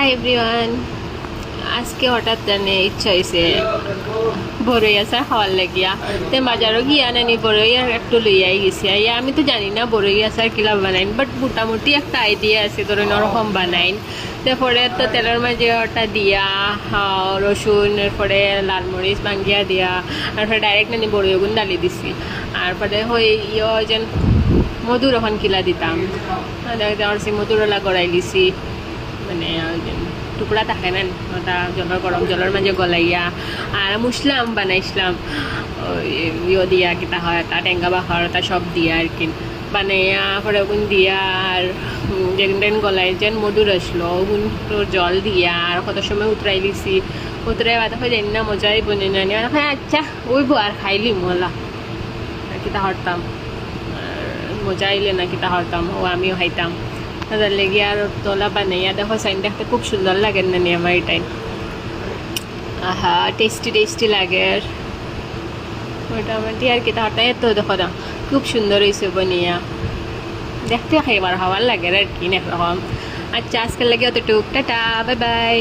Hi everyone, আজকে হঠাৎ জানে ইচ্ছা হয়েছে বড়ই আচার খাওয়ার লাগিয়া তে বাজারও গিয়া নানি বড়ই আর একটু লইয়াই গেছি। আইয়া আমি তো জানি না বড়ই আচার কিলা বানাইন, বাট মোটামুটি একটা আইডিয়া আছে ধরেন ওরকম বানাইন। তারপরে তো তেলের মাঝে ওটা দিয়া রসুন, এরপরে লাল মরিচ ভাঙ্গিয়া দিয়া, তারপরে ডাইরেক্ট নানি বড়ই গুণ ডালি দিছি। তারপরে হই যেন মধুর ওখান কিলা দিতাম, মধুরলা গড়াই দিছি, মানে টুকরা থাকে না ওটা গরম জলের মাঝে গলাইয়া আর মুসলাম বানাইছিলাম ইয়ে দিয়া কিতা হয় একটা টেঙ্গা বাহার ওটা সব দিয়া আর কি বানাইয়া পরে ওগুন দিয়া আর যেন গলাই যেন মধুর আসলো ওগুন জল দিয়া আর কত সময় উতরাই দিছি। উতরাই বাদ হয় জানি না মজাই বনে জানি হ্যাঁ আচ্ছা ওইব আর খাইলি মলা আর কিতা হরতাম মজা আইলে না কিতা হরতাম ও আমিও খাইতাম। তাদের লেগে আর তোলা বানাইয়া দেখো সাইন দেখতে খুব সুন্দর লাগে না নি আমার এটাই। আহা টেস্টি লাগে আর মোটামুটি আর কি তাহলে এত দেখো না খুব সুন্দর হয়েছে বানিয়া, দেখতে খাইবার হওয়ার লাগে আর কি একরকম। আচ্ছা আজকাল লাগে অতটুক, টাটা বাই বাই।